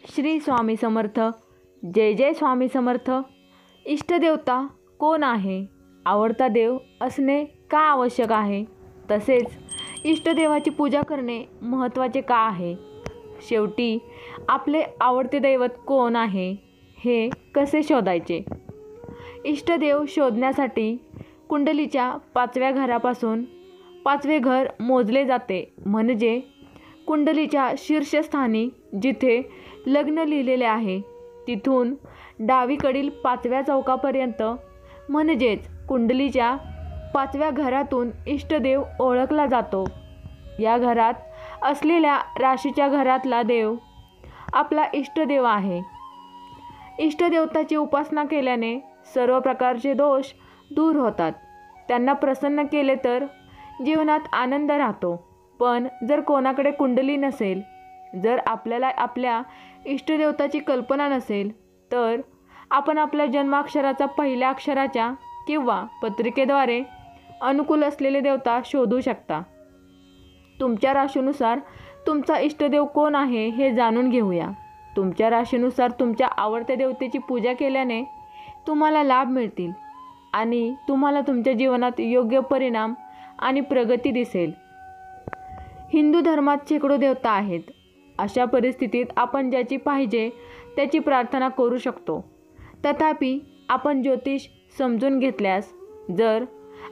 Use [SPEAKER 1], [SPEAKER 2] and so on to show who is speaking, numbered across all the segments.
[SPEAKER 1] श्री स्वामी समर्थ. जय जय स्वामी समर्थ. इष्टदेवता कोण आहे? आवडता देव असणे का आवश्यक आहे? तसेच इष्टदेवाची पूजा करणे महत्त्वाचे का आहे? शेवटी आपले आवडते दैवत कोण आहे हे कसे शोधायचे? इष्टदेव शोधण्यासाठी कुंडलीच्या 5व्या घरापासून 5वे घर मोजले जाते. म्हणजे कुंडलीच्या शीर्षस्थानी जिथे लग्न लिहिलेले आहे तिथून डावीकडील 5व्या चौकापर्यंत, म्हणजेच कुंडलीच्या 5व्या घरातून इष्टदेव ओळखला जातो. या घरात असलेल्या राशीच्या घरातला देव आपला इष्टदेव आहे. इष्टदेवताची उपासना केल्याने सर्व प्रकारचे दोष दूर होतात. त्यांना प्रसन्न केले तर जीवनात आनंद राहतो. पण जर कोणाकडे कुंडली नसेल, जर आपल्याला आपल्या इष्टदेवताची कल्पना नसेल, तर आपण आपल्या जन्माक्षराचा पहिल्या अक्षराच्या किंवा पत्रिकेद्वारे अनुकूल असलेले देवता शोधू शकता. तुमच्या राशीनुसार तुमचा इष्टदेव कोण आहे हे जाणून घेऊया. तुमच्या राशीनुसार तुमच्या आवडत्या देवतेची पूजा केल्याने तुम्हाला लाभ मिळतील आणि तुम्हाला तुमच्या जीवनात योग्य परिणाम आणि प्रगती दिसेल. हिंदू धर्मात शेकडो देवता आहेत. अशा परिस्थितीत आपण ज्याची पाहिजे त्याची प्रार्थना करू शकतो. तथापि आपण ज्योतिष समजून घेतल्यास, जर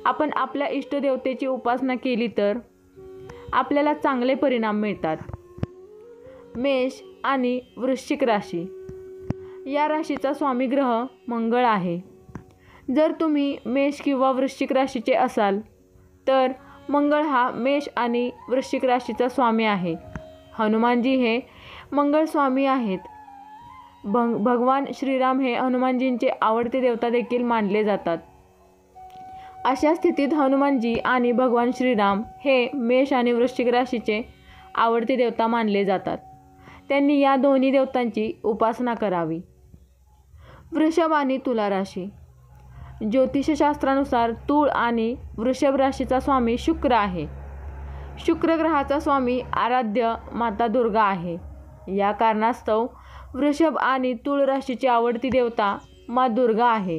[SPEAKER 1] आपण आपल्या इष्टदेवतेची उपासना केली तर आपल्याला चांगले परिणाम मिळतात. मेष आणि वृश्चिक राशी. या राशीचा स्वामी ग्रह मंगळ आहे. जर तुम्ही मेष किंवा वृश्चिक राशीचे असाल तर मंगळ हा मेष आणि वृश्चिक राशीचा स्वामी आहे. हनुमानजी हे मंगळ स्वामी आहेत. भगवान श्रीराम हे हनुमानजींचे आवडते देवता देखील मानले जातात. अशा स्थितीत हनुमानजी आणि भगवान श्रीराम हे मेष आणि वृश्चिक राशीचे आवडते देवता मानले जातात. त्यांनी या दोन्ही देवतांची उपासना करावी. वृषभ आणि तुला राशी. ज्योतिषशास्त्रानुसार तूळ आणि वृषभ राशीचा स्वामी शुक्र आहे. शुक्र ग्रहाचा स्वामी आराध्य माता दुर्गा आहे. या कारणास्तव वृषभ आणि तूळ राशीची आवडती देवता माता दुर्गा आहे.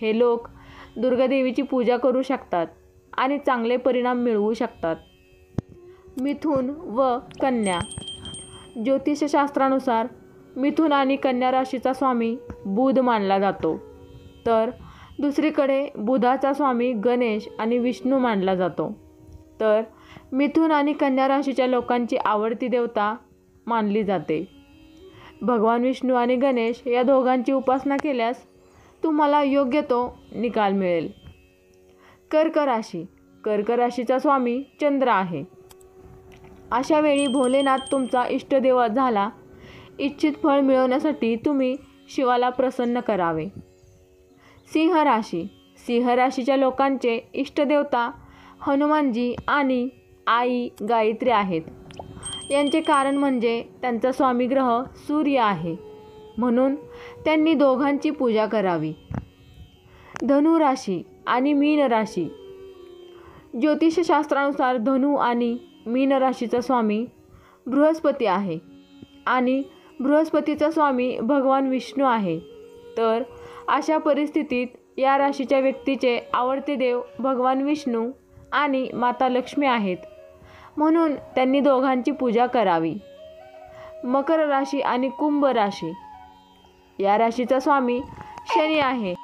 [SPEAKER 1] हे लोक दुर्गादेवीची पूजा करू शकतात आणि चांगले परिणाम मिळवू शकतात. मिथुन व कन्या. ज्योतिषशास्त्रानुसार मिथुन आणि कन्या राशीचा स्वामी बुध मानला जातो. तर दुसरीकडे बुधाचा स्वामी गणेश आणि विष्णू मानला जातो. तर मिथुन आणि कन्या राशीच्या लोकांची आवडती देवता मानली जाते. भगवान विष्णू आणि गणेश या दोघांची उपासना केल्यास तुम्हाला योग्य तो निकाल मिळेल. कर्क राशी. कर्क राशीचा स्वामी चंद्र आहे. अशा वेळी भोलेनाथ तुमचा इष्टदेव झाला. इच्छित फळ मिळवण्यासाठी तुम्ही शिवाला प्रसन्न करावे. सिंह राशी. सिंह राशीच्या लोकांचे इष्टदेवता हनुमानजी आणि आई गायत्री आहेत. यांचे कारण म्हणजे त्यांचा स्वामी ग्रह सूर्य आहे, म्हणून त्यांनी दोघांची पूजा करावी. धनु राशी आणि मीन राशी. ज्योतिषशास्त्रानुसार धनु आणि मीन राशीचा स्वामी बृहस्पती आहे आणि बृहस्पतीचा स्वामी भगवान विष्णू आहे. तर अशा परिस्थितीत या राशीच्या व्यक्तीचे आवडते देव भगवान विष्णू आणि माता लक्ष्मी आहेत, म्हणून त्यांनी दोघांची पूजा करावी. मकर राशी आणि कुंभ राशी. या राशीचा स्वामी शनी आहे.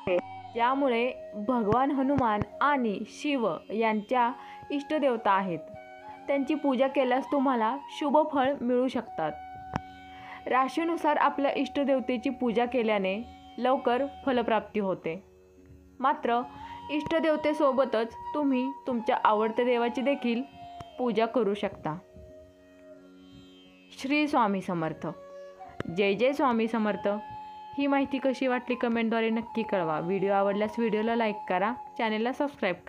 [SPEAKER 1] त्यामुळे भगवान हनुमान आणि शिव यांच्या इष्टदेवता आहेत. त्यांची पूजा केल्यास तुम्हाला शुभ फळ मिळू शकतात. राशीनुसार आपल्या इष्टदेवतेची पूजा केल्याने लवकर फलप्राप्ती होते. मात्र इष्टदेवतेसोबतच तुम्ही तुमच्या आवडत्या देवाची देखील पूजा करू शकता. श्री स्वामी समर्थ. जय जय स्वामी समर्थ. ही माहिती कशी वाटली कमेंटद्वारे नक्की कळवा. व्हिडिओ आवडल्यास व्हिडिओला लाईक करा, चॅनेलला सबस्क्राईब करा.